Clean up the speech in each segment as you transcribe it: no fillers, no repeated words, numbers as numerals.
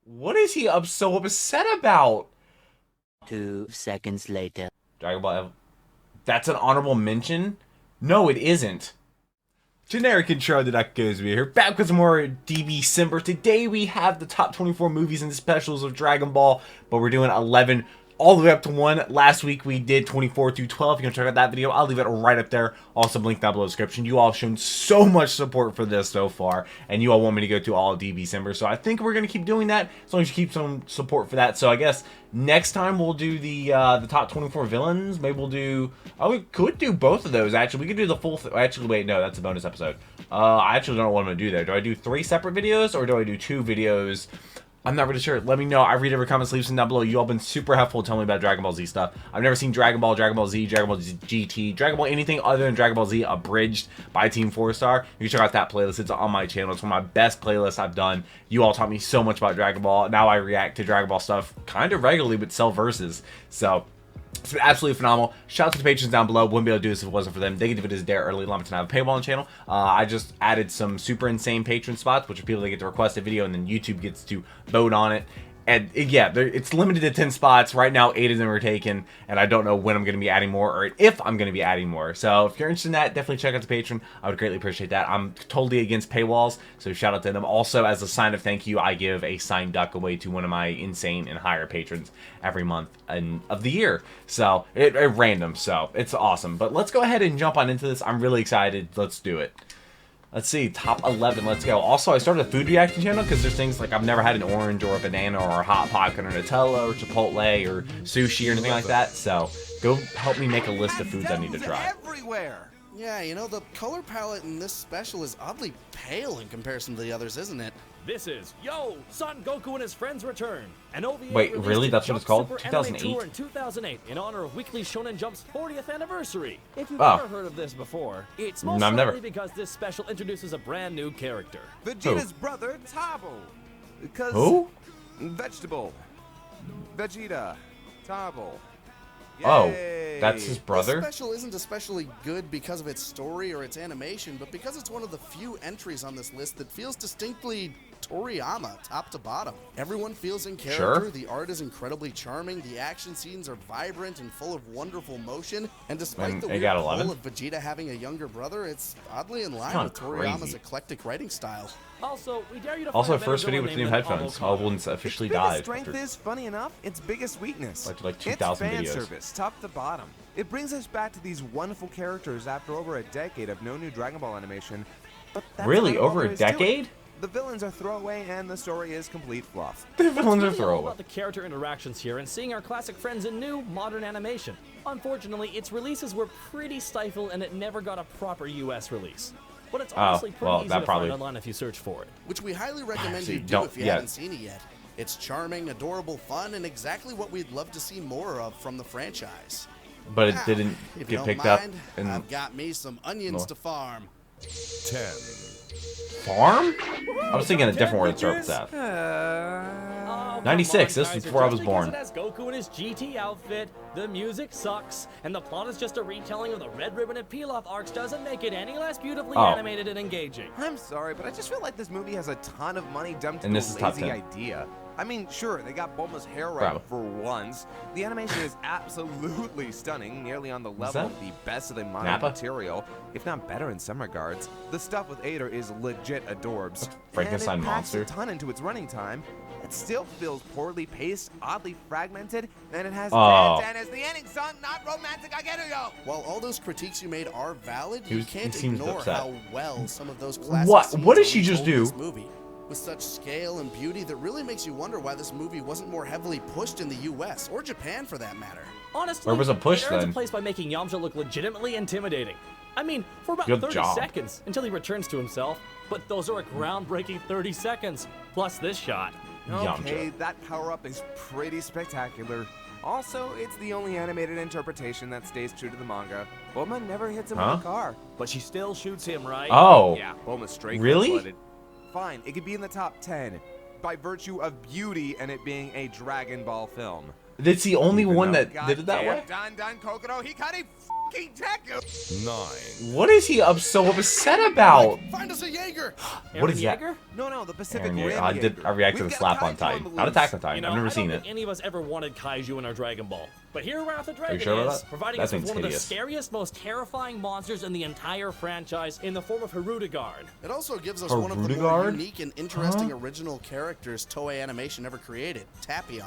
What is he so upset about? 2 seconds later. Dragon Ball. That's an honorable mention? No, it isn't. Generic intro, theduckgoesmoo here, back with some more DBcember. Today we have the top 24 movies and specials of Dragon Ball, but we're doing 11 all the way up to 1. Last week we did 24 through 12. If you can check out that video, I'll leave it right up there. Also, link down below in the description. You all have shown so much support for this so far, and you all want me to go through all of DBcember, so I think we're going to keep doing that, as long as you keep some support for that. So I guess next time we'll do the top 24 villains. Maybe we'll do... Oh, we could do both of those, actually. We could do the full... Actually, wait, no, that's a bonus episode. I actually don't know what I'm going to do there. Do I do 3 separate videos, or do I do 2 videos? I'm not really sure. Let me know. I read every comment, leave some down below. You all been super helpful telling me about Dragon Ball Z stuff. I've never seen Dragon Ball, Dragon Ball Z, Dragon Ball GT, Dragon Ball anything other than Dragon Ball Z abridged by Team 4-Star. You can check out that playlist. It's on my channel. It's one of my best playlists I've done. You all taught me so much about Dragon Ball. Now I react to Dragon Ball stuff kind of regularly with self-verses. So... it's been absolutely phenomenal. Shout out to the patrons down below. Wouldn't be able to do this if it wasn't for them. They get to videos there early. Limited to have a paywall on the channel. I just added some super insane patron spots, which are people that get to request a video, and then YouTube gets to vote on it. And yeah, it's limited to 10 spots. Right now, 8 of them are taken, and I don't know when I'm going to be adding more, or if I'm going to be adding more. So if you're interested in that, definitely check out the Patreon. I would greatly appreciate that. I'm totally against paywalls, so shout out to them. Also, as a sign of thank you, I give a signed duck away to one of my insane and higher patrons every month of the year. So it random, so it's awesome. But let's go ahead and jump on into this. I'm really excited. Let's do it. Let's see, top 11, let's go. Also, I started a food reaction channel because there's things like I've never had an orange or a banana or a Hot Pocket or Nutella or Chipotle or sushi or anything like that. So, go help me make a list of foods I need to try. Everywhere. Yeah, you know, the color palette in this special is oddly pale in comparison to the others, isn't it? This is Yo! Son Goku and his friends return. An OVA Wait, really? That's what it's called? Super 2008? Anime Tour in 2008 in honor of Weekly Shonen Jump's 40th anniversary. If you've Oh. never heard of this before, it's most No, I've never. likely because this special introduces a brand new character. Vegeta's brother, Tabo. Because Who? vegetable. Vegeta. Tabo. Oh, Yay. that's his brother? This special isn't especially good because of its story or its animation, but because it's one of the few entries on this list that feels distinctly Toriyama, top to bottom. Everyone feels in character, Sure. the art is incredibly charming, the action scenes are vibrant and full of wonderful motion, and despite And the it weird got pull 11? of Vegeta having a younger brother, it's oddly in line Kinda with Toriyama's crazy. eclectic writing style. Also, we dare you to Also, find a better first video villain with the new name than headphones. Avocado. All ones officially Its biggest died. strength after- is, funny enough, its biggest weakness. Like 2,000 it's fan videos. service, top to bottom. It brings us back to these wonderful characters after over a decade of no new Dragon Ball animation. But that's Really? not all Over there a is to it. decade? The villains are throwaway and the story is complete fluff. The What's villains are really all throwaway. about the character interactions here and seeing our classic friends in new, modern animation. Unfortunately, its releases were pretty stifled and it never got a proper US release. But it's honestly pretty well, easy that to probably- find online if you search for it. Which we highly recommend See, you do don't- if you yeah. haven't seen it yet. It's charming, adorable, fun, and exactly what we'd love to see more of from the franchise. But it Now, didn't if you get don't picked up mind, in I've got me some onions No. to farm. 10, farm? I was thinking a different word to start with that. Oh, come 96, on, this was Kaiser, before I just was because born. It has Goku in his GT outfit, the music sucks, and the plot is just a retelling of the Red Ribbon and Peel-Off arcs doesn't make it any less beautifully Oh. animated and engaging. I'm sorry, but I just feel like this movie has a ton of money dumped And into this is a top lazy 10. idea. I mean, sure, they got Bulma's hair right Bravo. for once. The animation is absolutely stunning, nearly on the level that of the best of the modern Nappa? material, if not better in some regards. The stuff with Ader is legit adorbs. Frankenstein and it packs monster. a ton into its running time. It still feels poorly paced, oddly fragmented, and it has Oh. Dan as the ending song, not romantic, I get it, yo! While all those critiques you made are valid, He you was- he can't seems ignore upset. how well some of those classic What scenes did are she just retold in do? this movie. With such scale and beauty that really makes you wonder why this movie wasn't more heavily pushed in the US, or Japan for that matter. Honestly, Where was a push it earns then? a place by making Yamcha look legitimately intimidating. I mean, for about Good 30 job. seconds, until he returns to himself. But those are a groundbreaking 30 seconds, plus this shot. Okay, Yamcha. that power-up is pretty spectacular. Also, it's the only animated interpretation that stays true to the manga. Bulma never hits him Huh? with a car. But she still shoots him, right? Oh. Yeah, Bulma's straight Really? cold-blooded. Fine, it could be in the top 10, by virtue of beauty and it being a Dragon Ball film. It's the only Even one though, that did it that way? goddamn Done, Kokoro, Hikari, King Taco! 9, What is he so upset about? Find us a Jaeger! What is that? Jaeger? No, the Pacific Aaron, Rim. I Jaeger. reacted to the We've slap got on kaiju Titan, the not Attack on loose. Titan. You know, I've never I seen don't it. think any of us ever wanted kaiju in our Dragon Ball. But here Wrath of Dragon sure about is, that? providing That us with thing's one of the hideous. scariest, most terrifying monsters in the entire franchise in the form of Hirudagard. It also gives us one of the more Hirudagard? unique and interesting original characters Toei Animation ever created, Tapion.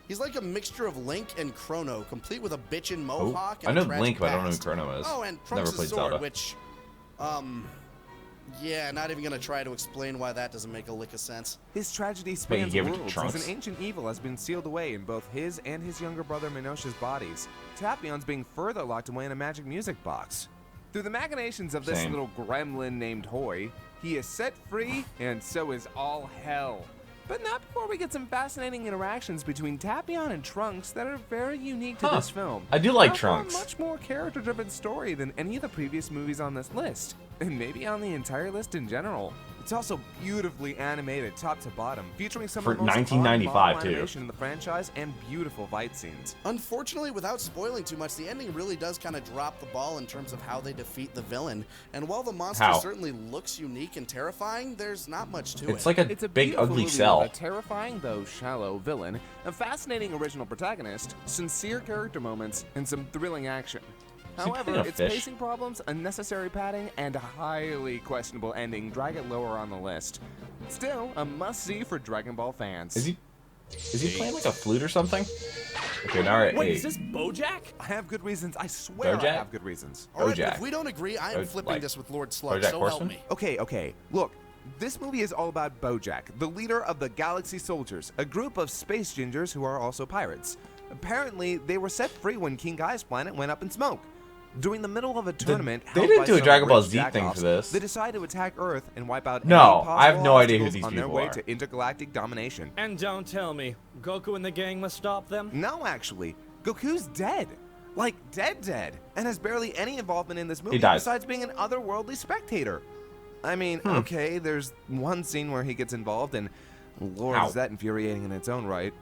He's like a mixture of Link and Chrono, complete with a bitchin' mohawk I and a know tragic Link, but I don't know who past. Chrono is. Oh, and Never Trunks' played sword, Zelda. which, yeah, not even gonna try to explain why that doesn't make a lick of sense. His tragedy Wait, he spans gave it to worlds Trunks? as an ancient evil has been sealed away in both his and his younger brother Minosha's bodies. Tapion's being further locked away in a magic music box. Through the machinations of this Same. little gremlin named Hoi, he is set free, and so is all hell. But not before we get some fascinating interactions between Tapion and Trunks that are very unique to this film. I do like Also Trunks. A much more character-driven story than any of the previous movies on this list, and maybe on the entire list in general. It's also beautifully animated top to bottom, featuring some For of the most 1995 fun too. animation in the franchise and beautiful fight scenes. Unfortunately, without spoiling too much, the ending really does kind of drop the ball in terms of how they defeat the villain. And while the monster How? certainly looks unique and terrifying, there's not much to it. It's like a It's a big beautiful ugly movie cell. with a terrifying though shallow villain, a fascinating original protagonist, sincere character moments, and some thrilling action. Is he However, playing a its fish? pacing problems, unnecessary padding, and a highly questionable ending drag it lower on the list. Still, a must-see for Dragon Ball fans. Is he playing like a flute or something? Okay, now we're at Wait, 8. is this Bojack? I have good reasons. I swear Bojack? I have good reasons. All right, but Bojack. if we don't agree, I am Bo- flipping like this with Lord Slug, Bojack so help Horseman? me. Okay. Look, this movie is all about Bojack, the leader of the Galaxy Soldiers, a group of space gingers who are also pirates. Apparently, they were set free when King Gaia's planet went up in smoke. During the middle of a tournament, they held didn't by do a some Dragon Ball rich Z thing jackoffs, for this. They decide to attack Earth and wipe out No, any I have no possible idea who obstacles these on their people way are. to intergalactic domination. And don't tell me, Goku and the gang must stop them? No, actually, Goku's dead. Like, dead. And has barely any involvement in this movie dies. besides being an otherworldly spectator. I mean, okay, there's one scene where he gets involved, and Lord, Ow. is that infuriating in its own right.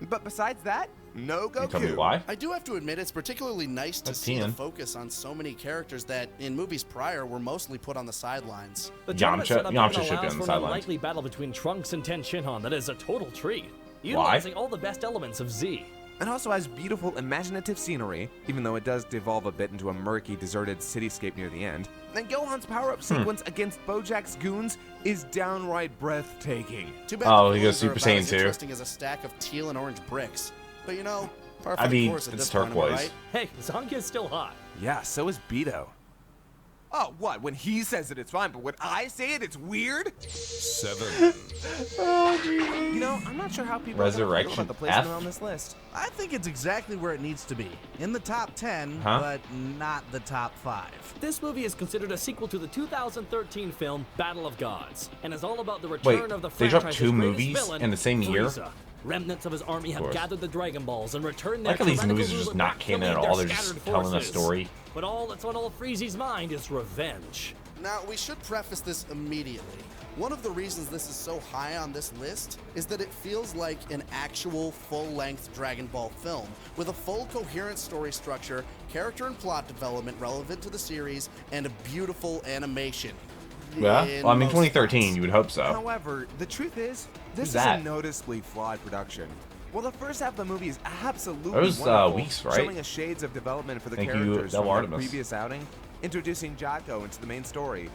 But besides that, no Goku. You tell me why? I do have to admit, it's particularly nice to That's see the 10. focus on so many characters that, in movies prior, were mostly put on the sidelines. The tournament Yamcha- setup Yamcha even should be allows on the for an sidelines. unlikely battle between Trunks and Ten Shinhan that is a total treat, Why? utilizing all the best elements of Z. And also has beautiful, imaginative scenery, even though it does devolve a bit into a murky, deserted cityscape near the end. And Gohan's power-up sequence against Bojack's goons is downright breathtaking. Too bad Oh, the he goes villains are Super about Saiyan as 2. interesting as a stack of teal and orange bricks. But you know, par for I the mean, course at it's this point, am I turquoise. right? Hey, Zangief's still hot. Yeah, so is Beto. Oh, what? When he says it, it's fine, but when I say it, it's weird? 7, You know, I'm not sure how people are gonna feel Resurrection about the placement F? on this list. I think it's exactly where it needs to be. In the top 10, Huh? but not the top 5. This movie is considered a sequel to the 2013 film Battle of Gods, and is all about the Wait, return of the they dropped franchise's 2 greatest movies villain, in the same year? Frieza. Remnants of his army have course. gathered the Dragon Balls and returned I their like how these tyrannical movies are just ruler not back to canon lead at their all, they're just scattered telling a forces. story. But all that's on old Frieza's mind is revenge. Now, we should preface this immediately. One of the reasons this is so high on this list is that it feels like an actual full-length Dragon Ball film with a full coherent story structure, character and plot development relevant to the series, and a beautiful animation. Yeah? In Well, I mean, most 2013, spots. you would hope so. However, the truth is, this Who's is that? a noticeably flawed production. Well, the first half of the movie is absolutely That was, wonderful, Whis, right? showing us shades of development for the Thank you, characters Del from the Artemis. previous outing, introducing Jocko into the main story,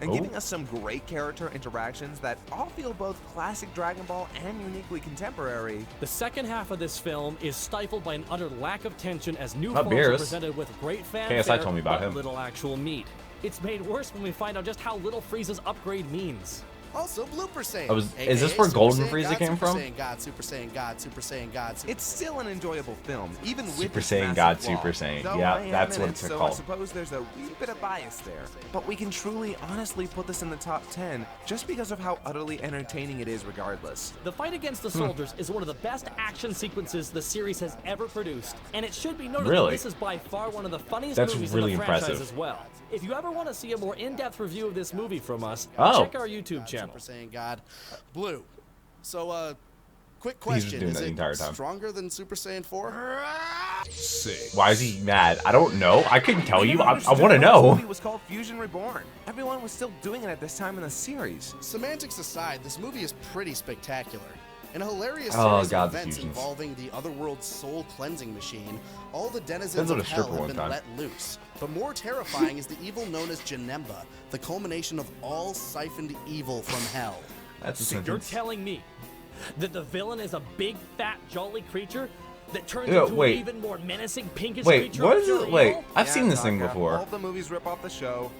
and Oh. giving us some great character interactions that all feel both classic Dragon Ball and uniquely contemporary. The second half of this film is stifled by an utter lack of tension as new Not forms are Beerus. presented with great fanfare, KSI told me about but him. little actual meat. It's made worse when we find out just how little Frieza's upgrade means. Also, Blooper Saiyan. Oh, is aka this where Super Golden Saiyan Frieza God, came Super from? Saiyan God, Super Saiyan God, Super Saiyan God, Super It's still an enjoyable film, even with Super its Saiyan massive God, flaw. Super Saiyan. Though Yeah, I am that's in what it, it's so I called. suppose there's a wee bit of bias there. But we can truly, honestly put this in the top 10 just because of how utterly entertaining it is regardless. The fight against the soldiers is one of the best action sequences the series has ever produced, and it should be noted that Really? this is by far one of the funniest That's movies really in the franchise impressive. as well. If you ever want to see a more in-depth review of this movie from us, Oh. check our YouTube channel. Super Saiyan God, Blue. So, Quick He's just question, doing is that the it entire time. stronger than Super Saiyan 4? 6, Why is he mad? I don't know. I couldn't tell you. I want to This know. movie was called Fusion Reborn. Everyone was still doing it at this time in the series. Semantics aside, this movie is pretty spectacular. In a hilarious Oh, series God, of the events fusions. involving the otherworld's soul cleansing machine, all the denizens Depends on of a hell stripper have one been time. let loose. But more terrifying is the evil known as Janemba, the culmination of all siphoned evil from hell. That's a So you're sentence. telling me that the villain is a big, fat, jolly creature that turns Yeah, into wait. an even more menacing, pinkish Wait, creature what of is pure it? Wait, evil? I've seen this thing Taka, before. All of the movies rip off the show.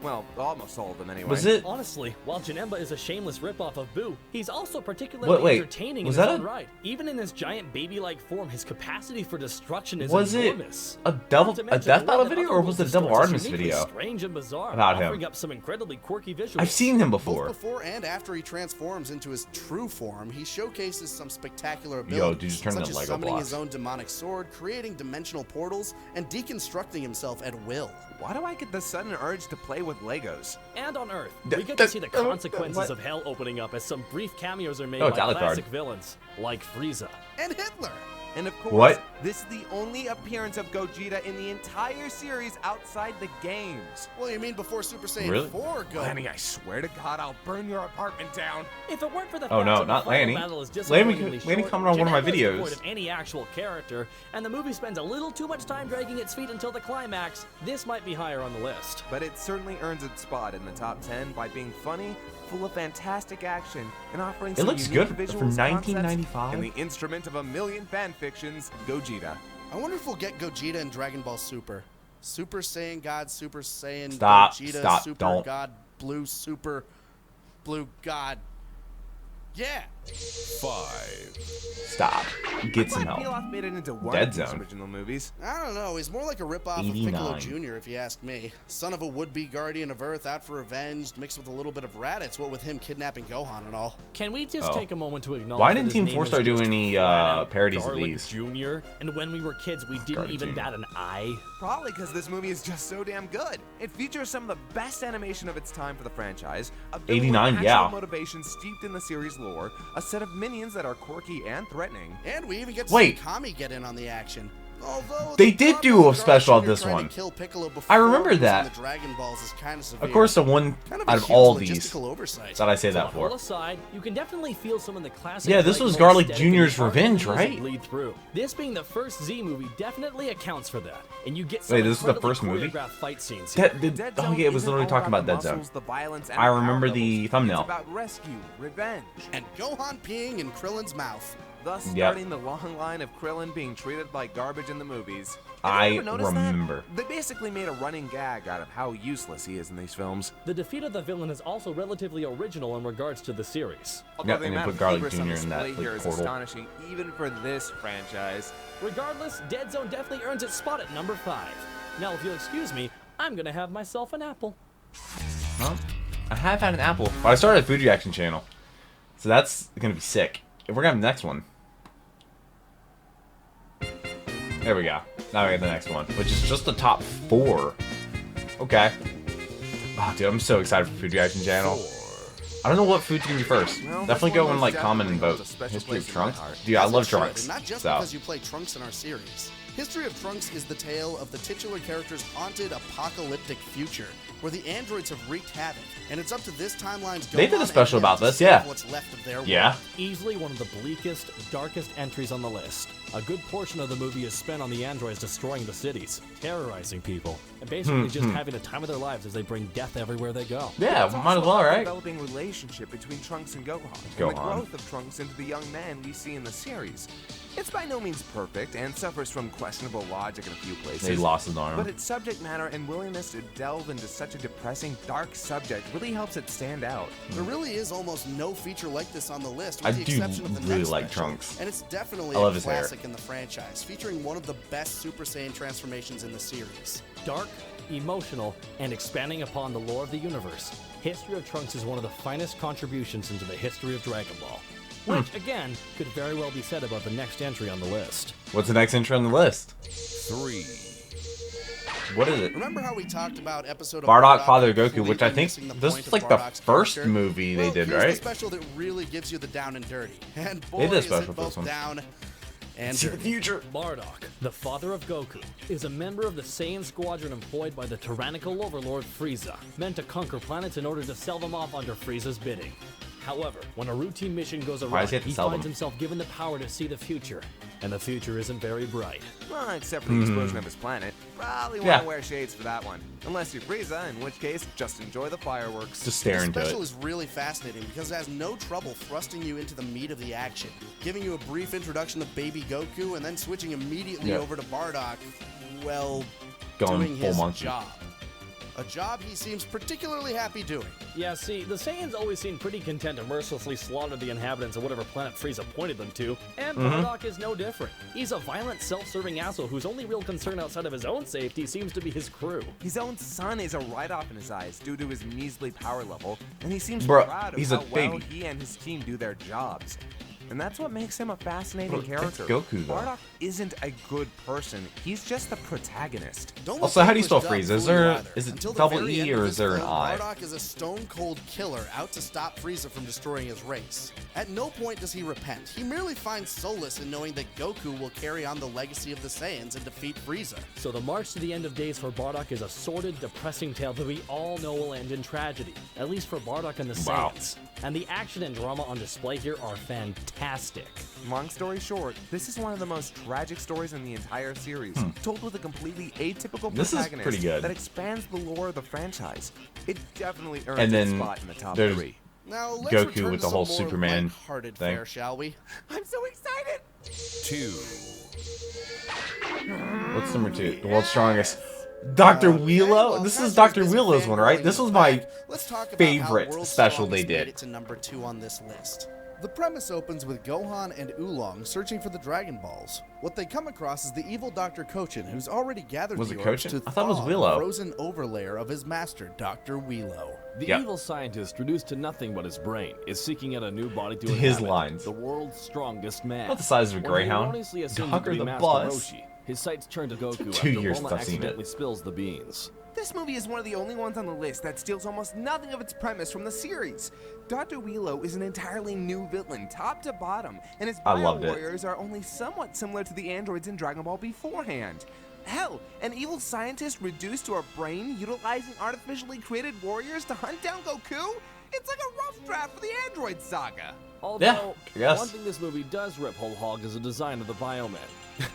Well, almost all of them anyway. Was it? Honestly, while Janemba is a shameless ripoff of Boo, he's also particularly Wait, entertaining was in his that own a- right. Even in his giant baby-like form, his capacity for destruction is Was it enormous. a devil, Not to a mention death the battle way that video, or was it a Otherworld's Devil stories is Artemis uniquely video strange and bizarre, about him? offering up some incredibly quirky visuals. I've seen him Both before. before and after he transforms into his true form, he showcases some spectacular Yo, abilities, dude, just turn such into as Lego summoning blocks. his own demonic sword, creating dimensional portals, and deconstructing himself at will. Why do I get the sudden urge to play with Legos? And on Earth, D- we get d- to see the what? consequences of hell opening up as some brief cameos are made Oh, by it's Alucard. classic villains like Frieza. And Hitler! And of course, What? this is the only appearance of Gogeta in the entire series outside the games. Well, you mean before Super Saiyan Really? 4 go? Lanny, I swear to God, I'll burn your apartment down. If it weren't for the Oh, fact no, that not the final Lanny. battle is Lanny disappointingly short, commented on one of my Janemba is videos. devoid of any actual character, and the movie spends a little too much time dragging its feet until the climax, this might be higher on the list. But it certainly earns its spot in the top 10 by being funny, full of fantastic action, and offering some looks unique good for visuals, 1995. concepts, and the instrument of a million fan fictions, Gogeta. I wonder if we'll get Gogeta in Dragon Ball Super. Super Saiyan God, Super Saiyan Stop, Gogeta, stop, Super don't. God, Blue Super, Blue God. Yeah! 5, Stop. Get some Glad help. Pilaf made it into one Dead of these Zone. original movies. I don't know, he's more like a ripoff of Piccolo 89. Jr., if you ask me. Son of a would-be guardian of Earth, out for revenge, mixed with a little bit of Raditz, what with him kidnapping Gohan and all. Can we just Oh. take a moment to acknowledge Why that didn't his Team name 4 is start just doing any flat-out parodies of Garlic these? Jr., and when we were kids, we didn't Garlic even Jr. bat an eye? Probably because this movie is just so damn good. It features some of the best animation of its time for the franchise, a villain with 89, actual yeah. motivation steeped in the series lore, a set of minions that are quirky and threatening. And we even get to Wait. see Kami get in on the action. Although They the did drama do of a special Garlic on this Jr. trying to one. kill Piccolo I before remember using that. The Dragon Balls is kind of severe. Of course, the one Kind of a out of huge all these logistical oversight. that I say From that a whole for. aside, you can definitely feel some of the classic. Yeah, this was Dragon Ball Garlic aesthetic in Jr.'s the art revenge, and right? music Bleed through. This being the first Z movie definitely accounts for that, and you get some Wait, this is the incredibly first movie? choreographed fight scenes. Here. Dead Oh Zone yeah, it was isn't literally all talking about the Dead Zone. muscles, the violence, and I the remember power the levels. thumbnail. It's about rescue, revenge, And Gohan peeing in Krillin's mouth. thus Yep. starting the long line of Krillin being treated like garbage in the movies. Have you I ever noticed that? remember. They basically made a running gag out of how useless he is in these films. The defeat of the villain is also relatively original in regards to the series. Although Yep, the and they amount put of Garlic hubris on Jr. in that, display here like, is portal. astonishing, even for this franchise. Regardless, Dead Zone definitely earns its spot at number 5. Now, if you'll excuse me, I'm gonna have myself an apple. Huh? I have had an apple, but I started a food reaction channel, so that's gonna be sick. If we're gonna have the next one. There we go. Now we have the next one, which is just the top 4. Okay. Oh, dude, I'm so excited for food reaction channel. I don't know what food's gonna be first. Well, Definitely this go one and most like comment and definitely vote. holds a special History of place in my Trunks. heart. Dude, I As it love should, Trunks. and not just So because you play Trunks in our series. History of Trunks is the tale of the titular character's haunted apocalyptic future, where the androids have wreaked havoc, and it's up to this timeline's They did a Gohan special and them about to this, save yeah. What's left of their yeah. world. Easily one of the bleakest, darkest entries on the list. A good portion of the movie is spent on the androids destroying the cities, terrorizing people, and basically just having the time of their lives as they bring death everywhere they go. Yeah, It's might as also well, about the right? developing relationship between Trunks and Gohan, and Gohan. the growth of Trunks into the young man we see in the series. It's by no means perfect and suffers from questionable logic in a few places. They lost his arm. But its subject matter and willingness to delve into such a depressing, dark subject really helps it stand out. There really is almost no feature like this on the list, I with the do exception of the really next like special. Trunks. And it's definitely I love a his hair. classic in the franchise, featuring one of the best Super Saiyan transformations in the series. Dark, emotional, and expanding upon the lore of the universe, History of Trunks is one of the finest contributions into the history of Dragon Ball. Which, again, could very well be said about the next entry on the list. What's the next entry on the list? 3, What is it? Remember how we talked about episode of Bardock, Father Goku, completely which I think missing the this point is of like the Bardock's first character? movie they Well, did, here's right? the special that really gives you the down and dirty. And boy, They did a is special it for both this one. down and See the dirty. future. Bardock, the father of Goku, is a member of the Saiyan squadron employed by the tyrannical overlord Frieza, meant to conquer planets in order to sell them off under Frieza's bidding. However, when a routine mission goes Why awry, does he have to he sell finds them? himself given the power to see the future, and the future isn't very bright. Well, except for the explosion of his planet. Probably want Yeah. to wear shades for that one. Unless you're Frieza, in which case, just enjoy the fireworks. Just stare The into special it. is really fascinating because it has no trouble thrusting you into the meat of the action, giving you a brief introduction of Baby Goku and then switching immediately Yeah. over to Bardock, well, Going doing full his monkey. job. A job he seems particularly happy doing. Yeah, see, the Saiyans always seem pretty content to mercilessly slaughter the inhabitants of whatever planet Frieza pointed them to, and Bardock is no different. He's a violent, self-serving asshole whose only real concern outside of his own safety seems to be his crew. His own son is a write-off in his eyes due to his measly power level, and he seems Bruh, proud of he's a how well baby. he and his team do their jobs. And that's what makes him a fascinating Bro, that's character. Goku, though. Bardock isn't a good person. He's just the protagonist. Don't Also, let how do you spell English Frieza? dub Is fool you there- either. is it Until the double very E end or of is this there an film, I? Bardock is a stone-cold killer out to stop Frieza from destroying his race. At no point does he repent. He merely finds solace in knowing that Goku will carry on the legacy of the Saiyans and defeat Frieza. So the march to the end of days for Bardock is a sordid, depressing tale that we all know will end in tragedy, at least for Bardock and the Wow. Saiyans. And the action and drama on display here are fantastic. Long story short, this is one of the most tragic stories in the entire series, told with a completely atypical This is protagonist pretty good. that expands the lore of the franchise. It definitely earns And its then spot in the top there's 3. Now, let's Goku return with to the whole some more Superman lighthearted thing. fare, shall we? I'm so excited! 2, What's number 2? The world's strongest. Dr. Okay, Wheelo? well, This as is there's Dr. been Wheelo's one, right? fangirling This was in my the back, let's talk about favorite how World's special they Strongest made did. it to number 2 on this list. The premise opens with Gohan and Oolong searching for the Dragon Balls. What they come across is the evil Dr. Cochin, who's already gathered Was the it orbs Cochin? to I thought it was thaw Wheelo. the frozen overlayer of his master, Dr. Wheelo. The Yep. evil scientist, reduced to nothing but his brain, is seeking out a new body to His inhabit, lines. the world's strongest man. About the size of a When he greyhound. erroneously assumes Conquer to be the Master bus. Roshi, his sights turn to Goku 2 after years Bulma since I've seen accidentally it. spills the beans. This movie is one of the only ones on the list that steals almost nothing of its premise from the series. Dr. Wheelo is an entirely new villain, top to bottom, and his I bio loved it. warriors are only somewhat similar to the androids in Dragon Ball beforehand. Hell, an evil scientist reduced to a brain utilizing artificially created warriors to hunt down Goku? It's like a rough draft for the android saga. Although, I guess. one thing this movie does rip whole hog is the design of the Biomen.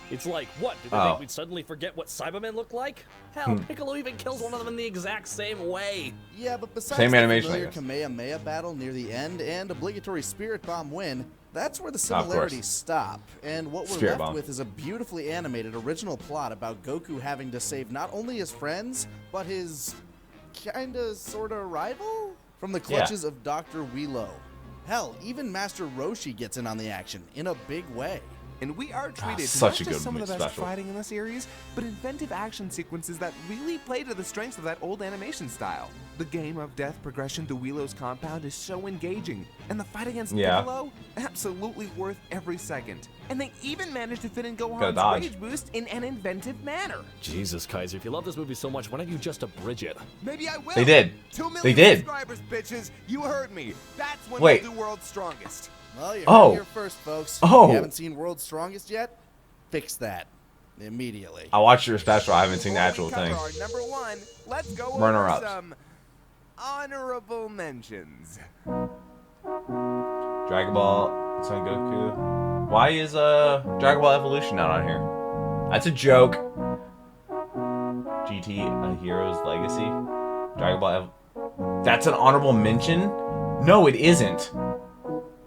It's like, what, did they Oh. think we'd suddenly forget what Cybermen look like? Hell, Piccolo even kills one of them in the exact same way. Yeah, but besides Same the animation, I familiar guess. Kamehameha battle near the end and obligatory Spirit Bomb win, that's where the course. similarities stop. And what we're Spirit left Bomb. with is a beautifully animated original plot about Goku having to save not only his friends, but his kinda sorta rival from the clutches of Dr. Wheelo. Hell, even Master Roshi gets in on the action in a big way. And we are treated to such not a just good some of the best special. fighting in the series, but inventive action sequences that really play to the strengths of that old animation style. The game of death progression to Wheelo's compound is so engaging, and the fight against Yeah. Piccolo, absolutely worth every second. And they even managed to fit in Gotta Gohan's dodge. rage boost in an inventive manner. Jesus, Kaiser, if you love this movie so much, why don't you just abridge it? Maybe I will. They did. 2 million They did. subscribers, bitches. You heard me. That's when Wait. we'll do World's Strongest. Well, you heard Oh. it here first, folks. Oh. If you haven't seen World's Strongest yet, fix that immediately. I watched your special. I haven't seen the actual Before we thing. cover our number 1, let's go over Runner-ups. some honorable mentions. Dragon Ball, Son Goku. Why is Dragon Ball Evolution not on here? That's a joke. GT, A Hero's Legacy. Dragon Ball That's an honorable mention? No, it isn't.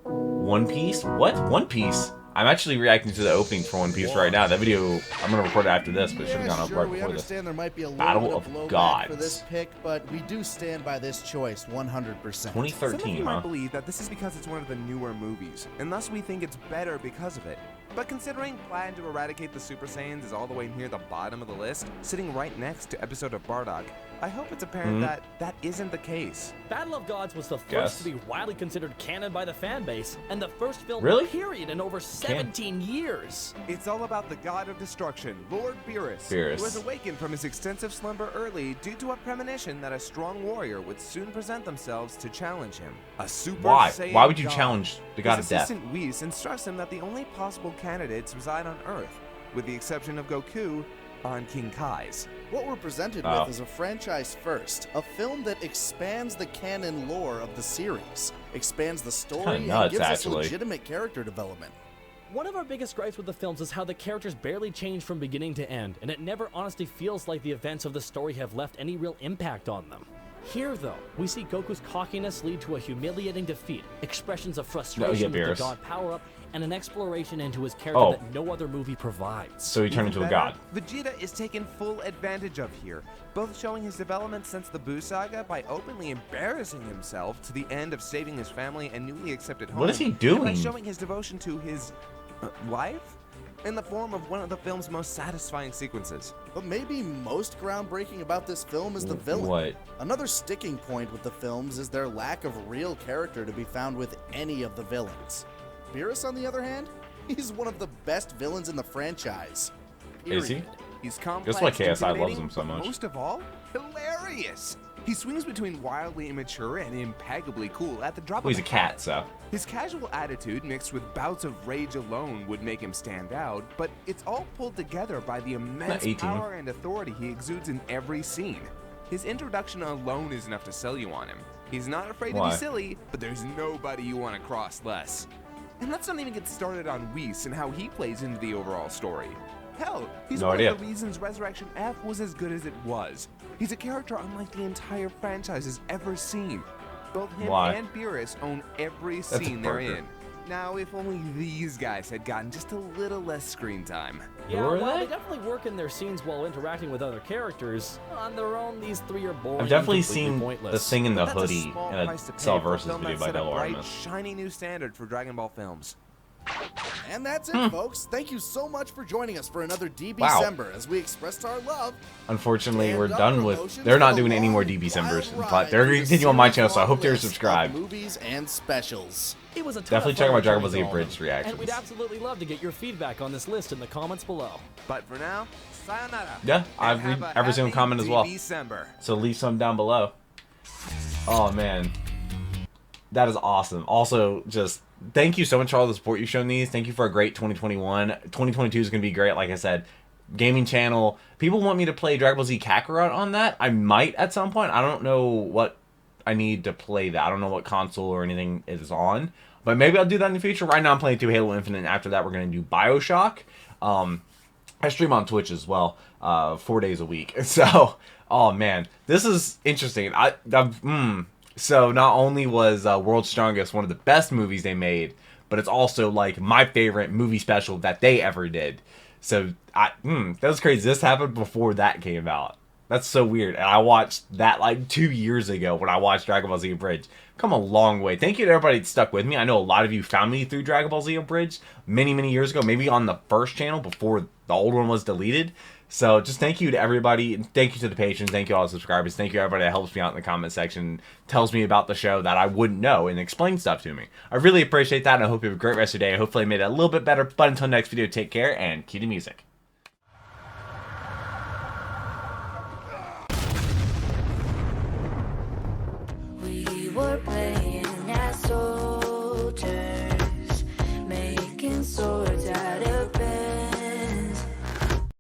One Piece? What? One Piece? I'm actually reacting to the opening for One Piece right now. That video, I'm gonna record it after this, but it should have gone up sure, right we before this. understand there might be a little Battle bit of of blowback Gods. for this pick, but we do stand by this choice 100%. 2013, Some of you huh? might believe that this is because it's one of the newer movies, and thus we think it's better because of it. But considering Plan to Eradicate the Super Saiyans is all the way near the bottom of the list, sitting right next to episode of Bardock, I hope it's apparent that that isn't the case. Battle of Gods was the first Guess. to be widely considered canon by the fan base, and the first film Really? period in over 17 years. It's all about the god of destruction, Lord Beerus, Beerus. who has awakened from his extensive slumber early due to a premonition that a strong warrior would soon present themselves to challenge him. A super Why? Saiyan Why would you god. challenge the god His of death? assistant Whis instructs him that the only possible candidates reside on Earth, with the exception of Goku, on King Kai's. What we're presented Oh. with is a franchise first, a film that expands the canon lore of the series, expands the story, Kinda and nuts, gives us actually. legitimate character development. One of our biggest gripes with the films is how the characters barely change from beginning to end, and it never honestly feels like the events of the story have left any real impact on them. Here, though, we see Goku's cockiness lead to a humiliating defeat, expressions of frustration with the Beerus. god power-up, and an exploration into his character Oh. that no other movie provides. So he turned into a Even god. better, Vegeta is taken full advantage of here, both showing his development since the Buu saga by openly embarrassing himself to the end of saving his family and newly accepted home. What is he and doing? by showing his devotion to his wife in the form of one of the film's most satisfying sequences. But maybe most groundbreaking about this film is the villain. What? Another sticking point with the films is their lack of real character to be found with any of the villains. Beerus, on the other hand, he's one of the best villains in the franchise. Is he? Period. He's complex, why KSI loves intimidating, him so but much. most of all, hilarious. He swings between wildly immature and impeccably cool at the drop Well, of he's a cat, so. His casual attitude mixed with bouts of rage alone would make him stand out, but it's all pulled together by the immense 18. power and authority he exudes in every scene. His introduction alone is enough to sell you on him. He's not afraid to Why? be silly, but there's nobody you want to cross less. And let's not even get started on Whis and how he plays into the overall story. Hell, he's No one idea. of the reasons Resurrection F was as good as it was. He's a character unlike the entire franchise has ever seen. Both him Why? and Beerus own every a scene they're burger. in. Now, if only these guys had gotten just a little less screen time. Yeah, Were while they? they definitely work in their scenes while interacting with other characters, on their own, these three are boring. I've definitely and completely seen pointless. the thing in the That's a hoodie small in a price to pay Cell for a Versus film video that by set a Del bright, Artemis. shiny new standard for Dragon Ball films. And that's it, folks. Thank you so much for joining us for another Wow. DBcember as we expressed our love. Unfortunately, we're and our done with. promotions They're not for the doing any more long, DBcembers, wild but ride they're through going to the continue on my series channel, so I long hope you're list of subscribed. Movies and specials. It was a ton Definitely of check fun out my Dragon Ball watching Z all Abridged of them, reactions. And we'd absolutely love to get your feedback on this list in the comments below. But for now, sayonara. Yeah, I and read have a every single happy comment as well. DBcember. So leave some down below. Oh man, that is awesome. Also, just thank you so much for all the support you've shown these. Thank you for a great 2021. 2022 is going to be great. Like I said, gaming channel. People want me to play Dragon Ball Z Kakarot on that. I might at some point. I don't know what I need to play that. I don't know what console or anything is on. But maybe I'll do that in the future. Right now I'm playing through Halo Infinite, and after that we're going to do BioShock. I stream on Twitch as well, 4 days a week. So, oh man, this is interesting. So not only was World's Strongest one of the best movies they made, but it's also like my favorite movie special that they ever did. So that was crazy. This happened before that came out. That's so weird. And I watched that like 2 years ago when I watched Dragon Ball Z Abridged. Come a long way. Thank you to everybody that stuck with me. I know a lot of you found me through Dragon Ball Z Abridged many, many years ago. Maybe on the first channel before the old one was deleted. So just thank you to everybody. And thank you to the patrons. Thank you to all the subscribers. Thank you to everybody that helps me out in the comment section. Tells me about the show that I wouldn't know and explains stuff to me. I really appreciate that. And I hope you have a great rest of your day. Hopefully I made it a little bit better. But until next video, take care and cue the music. We were playing